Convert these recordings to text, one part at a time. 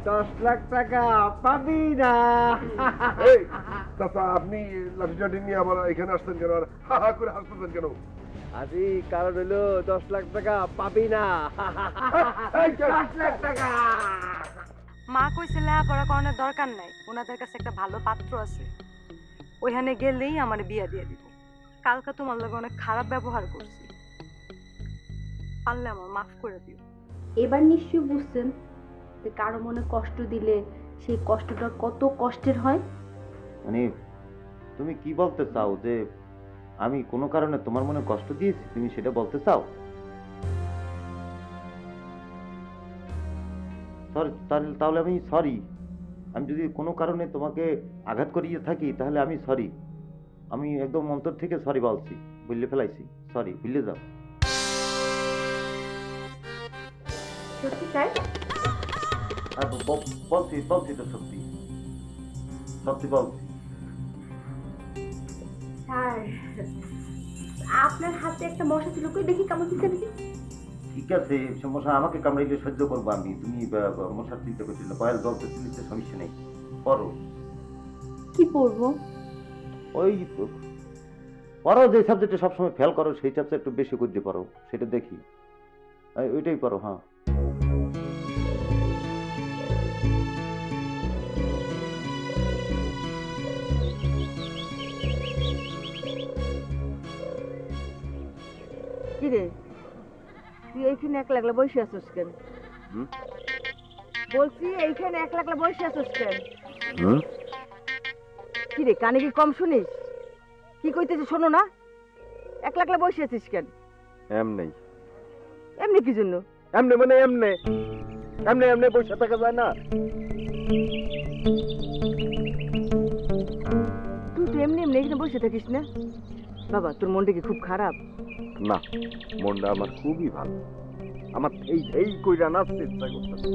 10 লাখ টাকা পাবি না। এই চাচা, আপনি লাঠি নিয়ে আবার এখানে আসছেন কেন? আর হা হা করে হাসতেছেন কেন? আজি কারণ হলো 10 লাখ টাকা পাবি না। 10 লাখ টাকা। মা কইছে লেখাপড়া করানোর দরকার নাই, ওনাদের কাছে একটা ভালো পাত্র আছে, ওইখানে গেলেই আমার বিয়া দিয়ে দিব। কালকা তোমার লগে অনেক খারাপ ব্যবহার করছি, পারলে আমার মাফ করে দিও। এবার নিশ্চয়ই বুঝছেন যে কারো মনে কষ্ট দিলে সেই কষ্টটা কত কষ্টের হয়। মানে তুমি কি বলতে চাও যে আমি কোনো কারণে তোমার মনে কষ্ট দিয়েছি, তুমি সেটা বলতে চাও? তাহলে আমি সরি। আমি যদি কোনো কারণে তোমাকে আঘাত করিয়ে থাকি তাহলে আমি সরি। আমি একদম অন্তর থেকে সরি বলছি, বুঝলে ফেলাইছি, সরি, ভুলে যাও। সত্যি তাই? বলছি তো সত্যি সত্যি বলছি। স্যার, আপনার হাতে একটা মশা ছিল, কই দেখি কেমন দিচ্ছে নাকি? ঠিক আছে, সমস্যা আমাকে কামড়াইলে সহ্য করবো আমি, তুমি মশার চিন্তা করছিল, কয়েল জলতে চিনতে সমস্যা নেই, পড়ো। কি পড়বো? ওই পড়ো যে সাবজেক্টে সবসময় ফেল করো সেই সাবজেক্ট একটু বেশি করতে পারো, সেটা দেখি, ওইটাই পড়ো। হ্যাঁ, কিরে তুই এইখানে একলা একলা বসে আছিস কেন? বলছি এইখানে একলা একলা বসে আছিস কেন? কিরে কানে কি কম শুনিস? কি কইতেছিস শোনো না? একলা একলা বসে আছিস কেন? এমনি এমনি কি জন্য? এমনি মানে এমনি এমনি এমনি বসে থাকা যায় না। তুই তো এমনি এমনি এখানে বসে থাকিস না? বাবা তোর মনটা কি খুব খারাপ? না, মনটা আমার খুবই ভালো। আমার এই কইরা নাচতে ইচ্ছা করতেছে।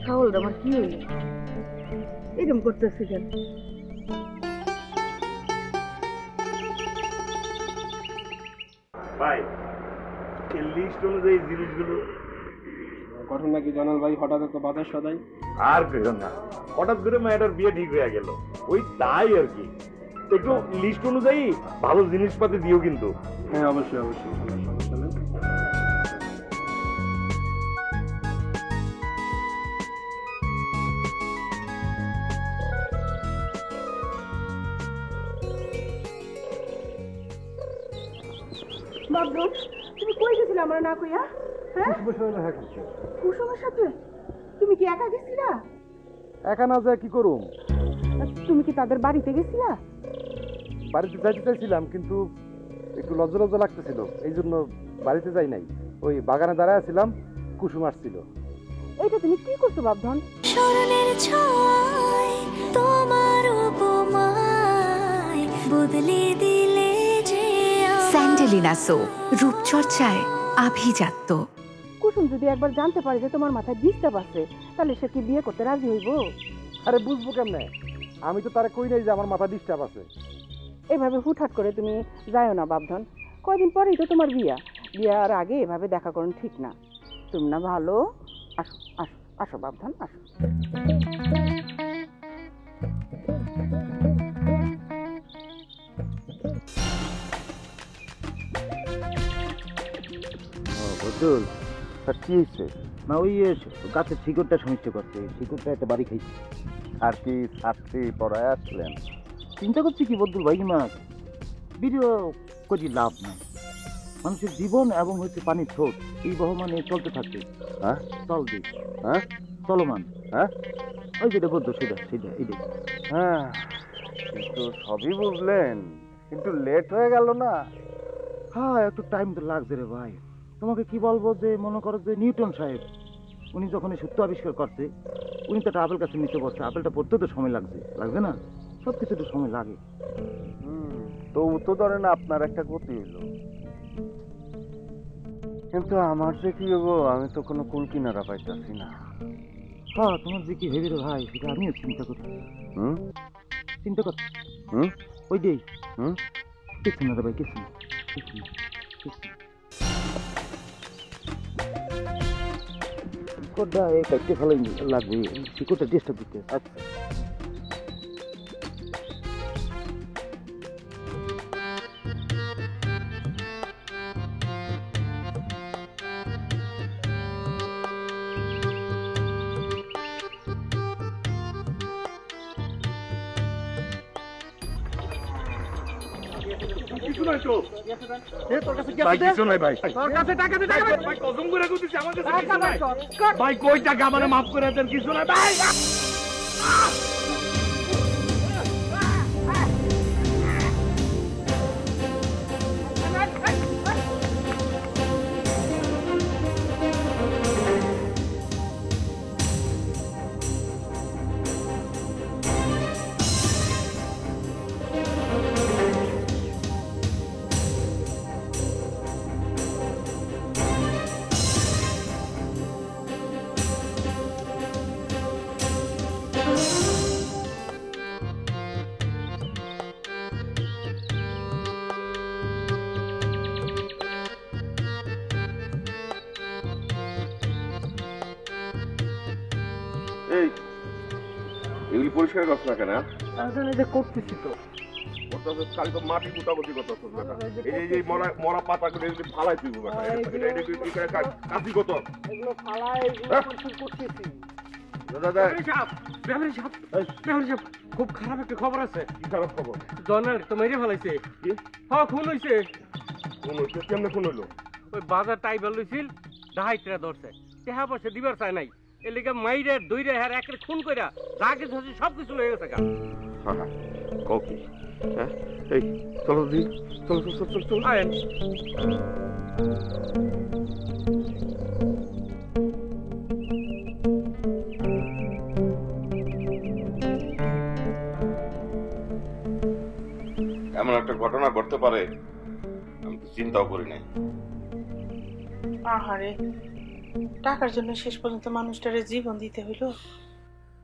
সাহল আমার কি হইল? এরকম করতেছি কেন? ভাই, এই লিস্ট অনুযায়ী জিনিসগুলো ঘটনা কি জানাল ভাই? হঠাৎ এত বাধা সদাই? আর কেন না, হঠাৎ করে মেয়েটার বিয়ে ঠিক হয়ে গেল, ওই তাই আর কি। একটু লিস্ট অনুযায়ী ভালো জিনিসপাতি দিও কিন্তু। হ্যাঁ অবশ্যই অবশ্যই, সমস্যা নেই। বাবু তুমি কই গেছিলে আমার না কইয়া? হ্যাঁ, কুসুমের সাথে? তুমি কি একা গেছিলা? একা না যায় কি করুম? তুমি কি তাদের বাড়িতে গেছিলা? বাড়িতে যাইতে চাইছিলাম কিন্তু একটু লজ্জা লজ্জা লাগতেছিল, এই জন্য বাড়িতে যাই নাই। ওই বাগানে দাঁড়ায় ছিলাম, কুসুম আসছিল। এইটা তুমি কি করছো বাবধন? স্মরণের ছয় তোমার উপমায় বদলে দিলে যে স্যান্ডেলিনা সো, রূপচর্চায় আভিজাত্য। কুসুম যদি একবার জানতে পারে যে তোমার মাথায় ডিস্টার্ব আছে, তাহলে সে কি বিয়ে করতে রাজি হইব? আরে বুঝবো কেমনে? আমি তো তারা কই নাই যে আমার মাথা ডিস্টার্ব আছে। এভাবে হুটহাট করে তুমি যাও না বাবধন, কয়দিন পরেই তো তোমার বিয়ার আগে এভাবে দেখা করুন ঠিক না। তুমি না ভালো, আসো আসো আসো বাবধন, আসো। বদল আর কি হয়েছে? না ওই গাছের শিকড়টা সমস্যা করছে, শিকড়টা একটা বাড়ি খাইছে। আর কি ছাত্রী পড়ায় আসলেন? চিন্তা করছি কি বদল ভাই, মাছ ভিডিও করি লাভ নাই। মানুষের জীবন এবং হচ্ছে পানির স্রোত এই বহমানে চলতে থাকবে। হ্যাঁ, চল দি, হ্যাঁ, চলমান, হ্যাঁ, ওই যেটা বলতো সেটা সেটা এইটাই। হ্যাঁ, কিন্তু সবই বুঝলেন, কিন্তু লেট হয়ে গেল না? হ্যাঁ, একটু টাইম তো লাগছে রে ভাই। তোমাকে কি বলবো, যে মনে করো যে নিউটন সাহেব উনি যখন এই সূত্র আবিষ্কার করছে, উনি তো একটা আপেল গাছে নিচে বসছে, আপেলটা পড়তে তো সময় লাগবে না? সব কিছু তো সময় লাগে। তো ধরেন আপনার একটা ক্ষতি হইল, কিন্তু আমার যে কি হবো আমি তো কোনো কুল কিনারা পাইতেছি না। হ্যাঁ, তোমার যে কি ভেবে রে ভাই সেটা আমিও চিন্তা করছি। চিন্তা করছি ওই যে কিছু না রে ভাই, কিছু না। শিকড়টা এই কাটতে ফেলাই লাগবে, শিকড়টা ডিস্টার্ব দিতে। আচ্ছা ভাই কই টাকা মানে মাফ করে দেন, কিছু না ভাই। এই এগুলি পরিষ্কার করছ না কেন? করতেছি তো। কাল তো মাটি কুটাকুটি করতেছ, এই যে মরা পাতা করে এগুলি ফালাই তুই কাশি কত খুব খারাপ একটা খবর আছে। কি খারাপ খবর? জনের তো মেরে ফেলাইছে। হ্যাঁ, খুন হইছে। কোন হইছে? কেমনে কোন হইলো? ওই বাজার টাইবার লইছিল, ডাহাইতরা ধরছে, টেহা পয়সা দিবার চায় নাই, এর লিগে মাইরে দইরে হ্যাঁ একের খুন কইরা যা কিছু হচ্ছে সবকিছু লয়ে গেছে। হ্যাঁ কও কি? হ্যাঁ এই চলো দি, চলো চলো চলো চলো আয়েন। এমন একটা ঘটনা ঘটতে পারে আমি তো চিন্তাও করি নাই। আহারে, টাকার জন্য শেষ পর্যন্ত মানুষটারে জীবন দিতে হইল।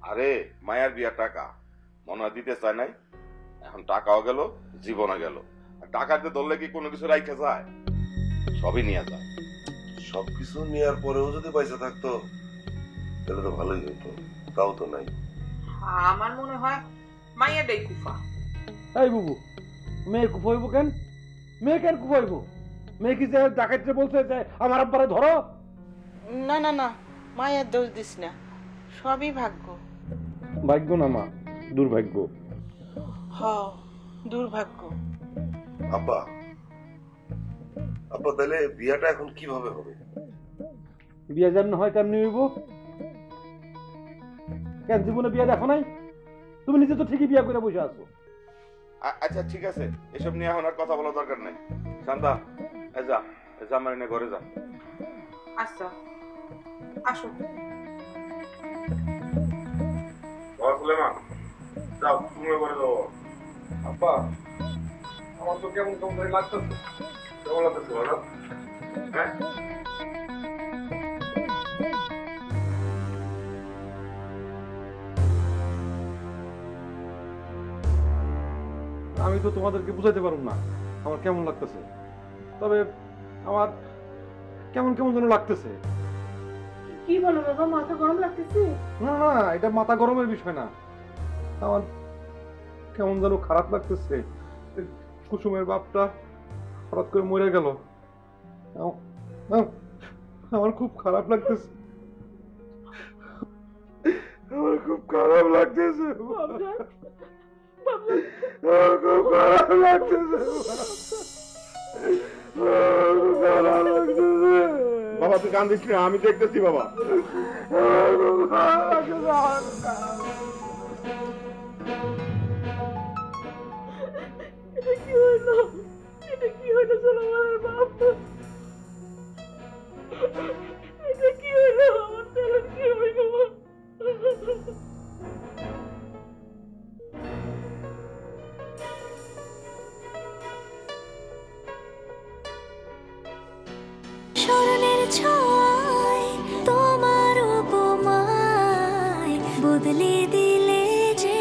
আরে মায়ার বিয়া টাকা মনে হয় দিতে চায় নাই, এখন টাকাও গেল, জীবনও গেল। আর টাকাতে ধরলে কি কোনো কিছু রাইখে যায়? সবই নিয়ে যায়। সবকিছু নেওয়ার পরেও যদি পয়সা থাকতো তাহলে তো ভালোই হতো, তাও তো নাই। আমার মনে হয় মাইয়াটাই কুফা। এই বুবু, মেয়ে কুফাইব কেন? মেয়ে কেন কুফাইব? মেয়ে কি যে ডাকাইতে বলছে যে আমার আব্বারে ধরো? না না না, মায়ের দোষ দিস না, সবই ভাগ্য। ভাগ্য না মা, দুর্ভাগ্য। হ, দুর্ভাগ্য। আব্বা আব্বা তাহলে বিয়াটা এখন কিভাবে হবে? বিয়া যেমন হয় তেমনি হইব। কেন জীবনে বিয়া দেখো নাই? তুমি নিজে তো ঠিকই বিয়া করে বসে আছো। আচ্ছা ঠিক আছে, এসব নিয়ে এখন আর কথা বলা দরকার নাই। শান্তা, যা জামাই নিয়ে ঘরে যা। আচ্ছা, আসো। যাও, তুমি ঘরে যাও। আব্বা, আমার তো কেমন কেমন লাগতেছে। কেমন লাগতেছে বলো? হ্যাঁ আমি তো তোমাদেরকে বুঝাইতে পারব না আমার কেমন লাগতেছে, তবে আমার কেমন কেমন যেন লাগতেছে। কি বলো বাবা, মাথা গরম লাগতেছে? না না, এটা মাথা গরমের বিষয় না, আমার কেমন যেন খারাপ লাগতেছে। কুসুমের বাপটা হঠাৎ করে মরে গেল, আমার খুব খারাপ লাগতেছে। আমার খুব খারাপ লাগতেছে, আমার খুব খারাপ লাগতেছে, বাবা তুই কান্দিস না, আমি দেখতেছি বাবা। এটা কি হইলো? এটা কি হইলো সোনামার বাপ? এটা কি হইলো? আমার ছেলের কি হইলো? স্মরণের ছয় তোমার উপমায় বদলে দিলে যে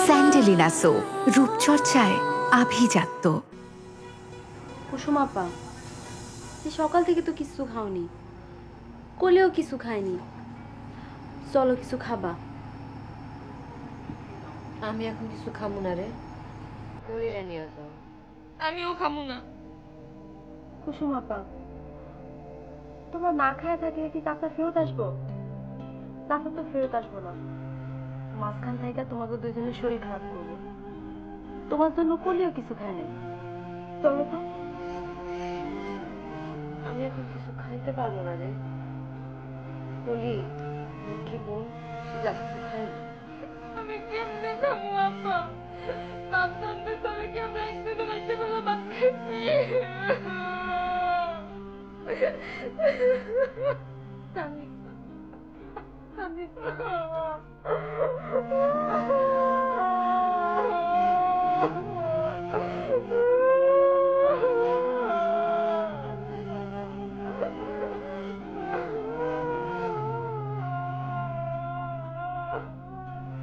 স্যান্ডেলিনা সো, রূপচর্চায় আভিজাত্য। কুসুম আপা, সকাল থেকে তো কিছু খাওনি, কোলেও কিছু খায়নি। চলো কিছু খাবা। আমি এখন কিছু খাবো না রে, দড়িটা নিয়ে যাও। আমিও খাবো না। কুসুম আপা, তোমার না খায় থাকলে কি চাচা ফেরত আসবো? চাচা তো ফেরত আসবো না, মাঝখান থেকে তোমাকে দুজনের শরীর খারাপ করবো। তোমার জন্য কোলেও কিছু খায় নাই। চলো তো। আমি এখন কিছু খাইতে পারবো না রে। বলি কি বোন, যা কিছু খাই না। আমি কেমনে খাবো আপা? বাপ জানতে তবে কি আমরা একদিনও রাইতে বেলা ভাত খাইছি?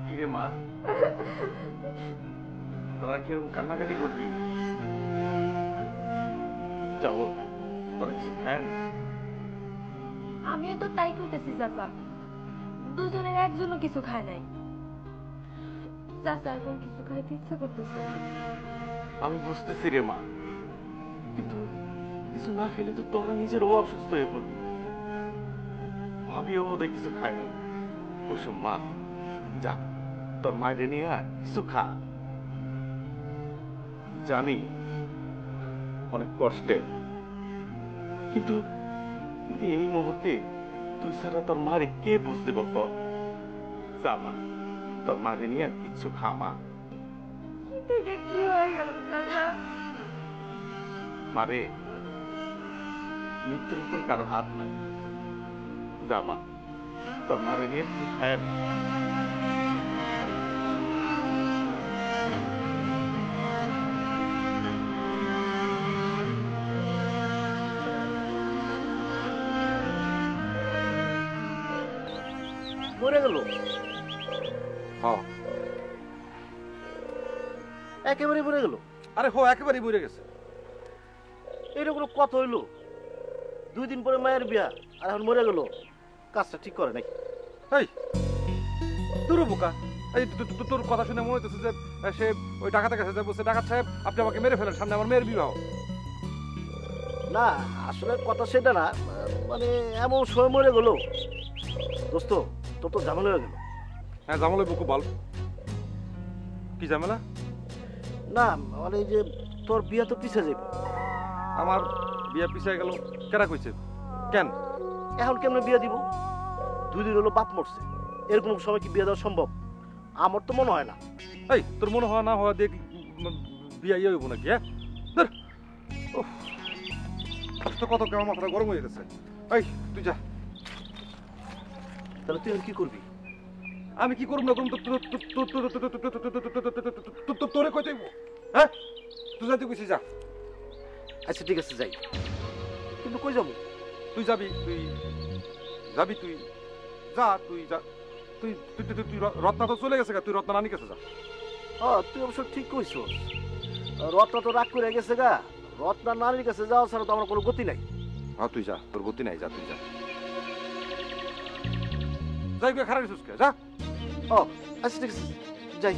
কিরে মা, তোরা কিরকম কান্নাকাটি করবি? যাও, তোরা কিছু খায় না। আমিও তো তাই করতেছি চাচা, দুজনের একজনও কিছু খায় নাই। চাচা এখন কিছু খাইতে ইচ্ছা করতেছে। আমি বুঝতেছি রে মা, কিন্তু কিছু না খেলে তো তোমরা নিজেরও অসুস্থ হয়ে পড়বি। ভাবিও ওদের কিছু খায় না। কুসুম মা, যা তোর মায়ের নিয়ে আয়, কিছু খা। জানি অনেক কষ্টে, কিন্তু এই মুহূর্তে তুই ছাড়া তোর মারে কে বুঝতে পারবো? যা মা, তোর মারে নিয়ে কিছু খা মা। মারে, মৃত্যুর উপর কারো হাত নাই। যা মা, তোর মারে নিয়ে তুই খায় না। মরে গেল? হ্যাঁ, একেবারে মরে গেল? আরে হো, একেবারেই মরে গেছে। এটা কোনো কথা হইলো? 2 দিন পরে মায়ের বিয়া, আর এখন মরে গেল। কাজটা ঠিক করে নাই। এই তোর বোকা, এই তোর কথা শুনে মনে হচ্ছে যে সে ওই ডাকাতের কাছে বলছে, ডাকাত সাহেব আপনি আমাকে মেরে ফেলেন, সামনে আমার মেয়ের বিবাহ। না, আসলে কথা সেটা না, মানে এমন সময় মরে গেল। দোস্ত, তোর তো ঝামেলা হয়ে গেল। হ্যাঁ, ঝামেলা বুকু বল, কি ঝামেলা? না মানে এই যে তোর বিয়া তো পিছে যাবে। আমার বিয়া পিছিয়ে গেল? কেরা কইছে? কেন এখন কেমনে বিয়া দিব? 2 দিন হলো বাপ মরছে, এরকম সময় কি বিয়া দেওয়া সম্ভব? আমার তো মনে হয় না। এই তোর মনে হয় না হওয়া দেখ বিয়া ইয়ে হইব নাকি? হ্যাঁ, কত কেমন মাথাটা গরম হয়ে গেছে। এই তুই যা। তাহলে তুই কি করবি? আমি কি করব না করব তোরে কই যাইব? হ্যাঁ, তুই যাইতে কইছিস, যা। আচ্ছা ঠিক আছে, যাই, কিন্তু কই যাবো? তুই যাবি, তুই যাবি, তুই যা, তুই যা। তুই রত্না তো চলে গেছে গা, তুই রত্না নানি কাছে যা। হ্যাঁ, তুই অবশ্য ঠিক কইছস। রত্না তো রাগ করে গেছে গা, রত্না নানির কাছে যাওয়া ছাড়া তো আমার কোনো গতি নাই। হ্যাঁ, তুই যা, তোর গতি নাই, যা তুই যা। যাই গে, খারাপ সুস্কে যা। ও আচ্ছা ঠিক আছে, যাই।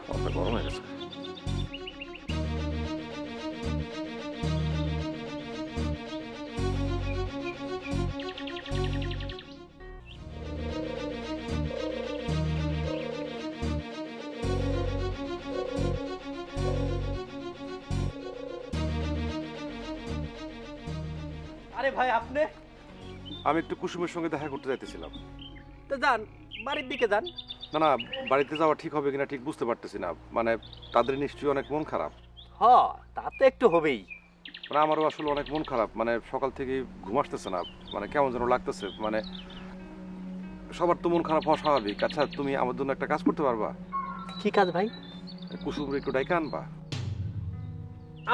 মাথা গরম হয়ে গেছে। আরে ভাই, আপনি? আমি একটু কুসুমের সঙ্গে দেখা করতে যাইতেছিলাম। তো যান, বাড়ির দিকে যান। না না, বাড়িতে যাওয়া ঠিক হবে কিনা ঠিক বুঝতে পারতেছি না। মানে তাদের নিশ্চয়ই অনেক মন খারাপ। হ্যাঁ, তা তো একটু হবেই। মানে আমারও আসলে অনেক মন খারাপ, মানে সকাল থেকে ঘুম আসতেছে না, মানে কেমন যেন লাগতেছে। মানে সবার তো মন খারাপ হওয়া স্বাভাবিক। আচ্ছা, তুমি আমার জন্য একটা কাজ করতে পারবা? কি কাজ ভাই? কুসুমরে একটু ডাইকা আনবা।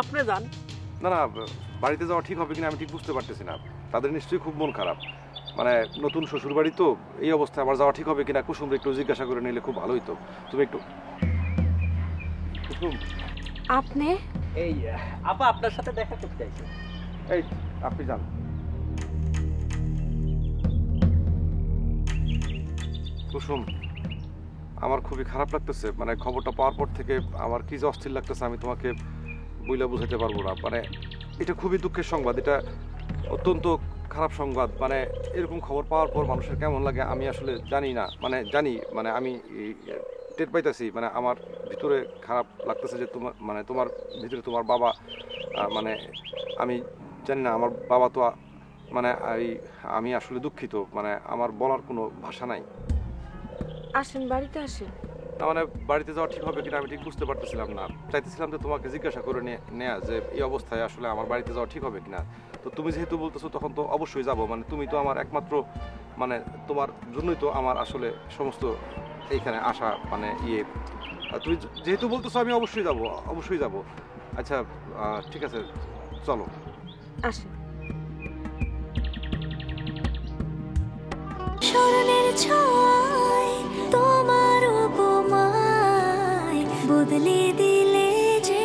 আপনি যান। না না, বাড়িতে যাওয়া ঠিক হবে কিনা আমি ঠিক বুঝতে পারতেছি না। তাদের নিশ্চয়ই খুব মন খারাপ। মানে নতুন শ্বশুর বাড়ি তো, এই অবস্থায় আবার যাওয়া ঠিক হবে কিনা কুসুমরে একটু জিজ্ঞাসা করে নিলে খুব ভালোই তো। তুমি একটু কুসুম। আপনি? এই আপা আপনার সাথে দেখা করতে চাইছে। এই আপনি যান। কুসুম, আমার খুবই খারাপ লাগতেছে, মানে খবরটা পাওয়ার পর থেকে আমার কি যে অস্থির লাগতেছে আমি তোমাকে বইলা বুঝাতে পারবো না। মানে এটা খুবই দুঃখের সংবাদ, এটা অত্যন্ত খারাপ সংবাদ। মানে এরকম খবর পাওয়ার পর মানুষের কেমন লাগে আমি আসলে জানি না, মানে জানি, মানে আমি টের পাইতেছি, মানে আমার ভিতরে খারাপ লাগতেছে যে তোমার, মানে তোমার ভিতরে তোমার বাবা, মানে আমি জানি না, আমার বাবা তো মানে আমি আসলে দুঃখিত, মানে আমার বলার কোনো ভাষা নাই। আসেন, বাড়িতে আসেন। মানে বাড়িতে যাওয়া ঠিক হবে কিনা আমি ঠিক বুঝতে পারতেছিলাম না, চাইতেছিলাম তো তোমাকে জিজ্ঞাসা করে নেয়া যে এই অবস্থায় আসলে আমার বাড়িতে যাওয়া ঠিক হবে কিনা। তো তুমি যেহেতু বলতেছো তখন তো অবশ্যই যাব, মানে তুমি তো আমার একমাত্র, মানে তোমার জন্যই তো আমার আসলে সমস্ত এইখানে আসা, মানে তুমি যেহেতু বলতেছো আমি অবশ্যই যাব, অবশ্যই যাব। আচ্ছা ঠিক আছে, চলো। আসেন। স্মরণের ছয় তোমার উপমায় বদলে দিলে যে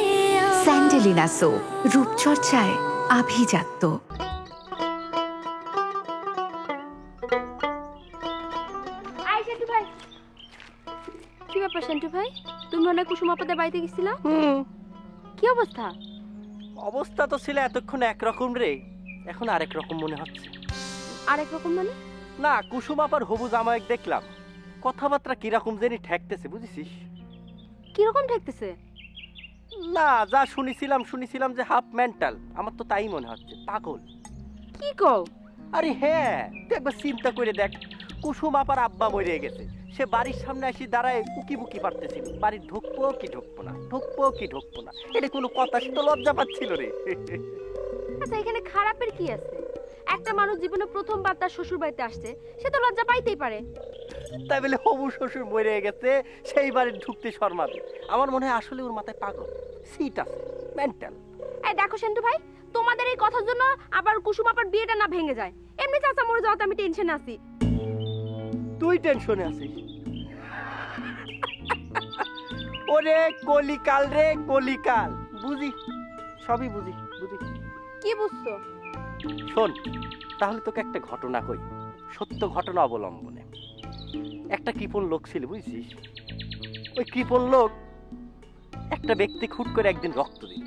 স্যান্ডেলিনা সো, রূপচর্চায় আভিজাত্য। কি ব্যাপার সেন্টু ভাই, তুমি মনে হয় কুসুম আপাদের বাড়িতে গেছিলা? কি অবস্থা? অবস্থা তো ছিল এতক্ষণ একরকম রে, এখন আরেক রকম মনে হচ্ছে। আরেক রকম মানে? না, কুসুম আপার হবু জামাইক দেখলাম, কথাবার্তা কিরকম জানি ঠেকতেছে, বুঝেছিস? কিরকম ঠেকতেছে? না, যা শুনেছিলাম যে হাফ মেন্টাল, আমার তো তাই মনে হচ্ছে, পাগল। কি কও? আরে হ্যাঁ, তুই একবার চিন্তা করে দেখ, কুসুম আপার আব্বা মরে গেছে, সে বাড়ির সামনে এসে দাঁড়ায় উকি বুকি পারতেছিল, বাড়ি ঢুকবো কি ঢুকবো না, ঢুকবো কি ঢুকবো না, এটা কোনো কথা, সে তো লজ্জা পাচ্ছিল রে। আচ্ছা, এখানে খারাপের কি আছে? একটা মানুষ জীবনে প্রথমবার তার শ্বশুর বাড়িতে আসছে, সে তো লজ্জা পাইতেই পারে। তাই বলে হবু শ্বশুর মরে গেছে সেই বাড়ি ঢুকতে শর্মাবে? আমার মনে হয় আসলে ওর মাথায় পাগল, সিট আছে, মেন্টাল। এই দেখো সেন্টু ভাই, তোমাদের এই কথার জন্য আবার কুসুম আপার বিয়েটা না ভেঙে যায়। এমনি চাচা মরে যাওয়াতে আমি টেনশনে আছি। তুই টেনশনে আছিস? ওরে কলিকাল রে, কলিকাল, বুঝি, সবই বুঝি। কি বুঝছো? শোন, তাহলে তোকে একটা ঘটনা কই, সত্য ঘটনা অবলম্বনে। একটা কৃপণ লোক ছিল, বুঝছিস? ওই কৃপণ লোক একটা ব্যক্তি খুট করে একদিন রক্ত দিল,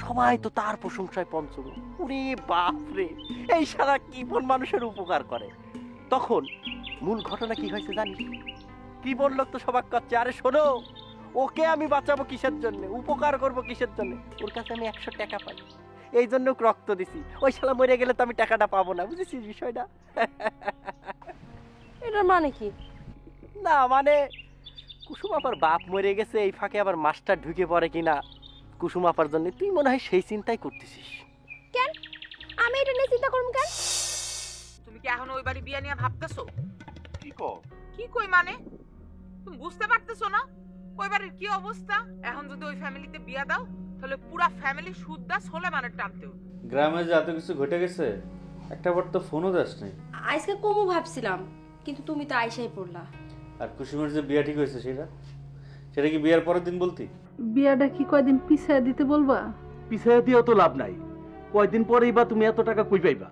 সবাই তো তার প্রশংসায় পঞ্চমুখ। ওরে বাপ রে, এই সারা কৃপণ মানুষের উপকার করে। তখন মূল ঘটনা কি হয়েছে জানিস? কৃপণ লোক তো সবাক করছে, আরে শোনো, ওকে আমি বাঁচাবো কিসের জন্য, উপকার করবো কিসের জন্য, ওর কাছে আমি 100 টাকা পাই, এই জন্য রক্ত দিছি। ওই শালা মরে গেলে তো আমি টাকাটা পাবো না, বুঝেছিস বিষয়টা? এটার মানে কি? না মানে কুসুম আপার বাপ মরে গেছে, এই ফাঁকে আবার মাস্টার ঢুকে পড়ে কিনা কুসুম আপার জন্য, তুই মনে হয় সেই চিন্তাই করতেছিস। কেন আমি এটা নিয়ে চিন্তা করব কেন? তুমি কি এখন ওই বাড়ি বিয়ে নিয়ে ভাবতেছো? কি কই মানে তুমি বুঝতে পারতেছো না ওই বাড়ির কি অবস্থা? এখন যদি ওই ফ্যামিলিতে বিয়া দাও তাহলে পুরা ফ্যামিলি সুদ্দা সোলে মানে টানতে হবে। গ্রামে যে এত কিছু ঘটে গেছে, একটা বার তো ফোনও দাস নাই। আজকে কমু ভাবছিলাম, কিন্তু তুমি তো আইসাই পড়লা। আর কুসুমের যে বিয়া ঠিক হয়েছে সেটা কি বিয়ার পরের দিন বলতি? বিয়াটা কি কয়দিন পিছায় দিতে বলবা? পিছায় দিয়েও তো লাভ নাই, কয়দিন পরেই বা তুমি এত টাকা কই পাইবা?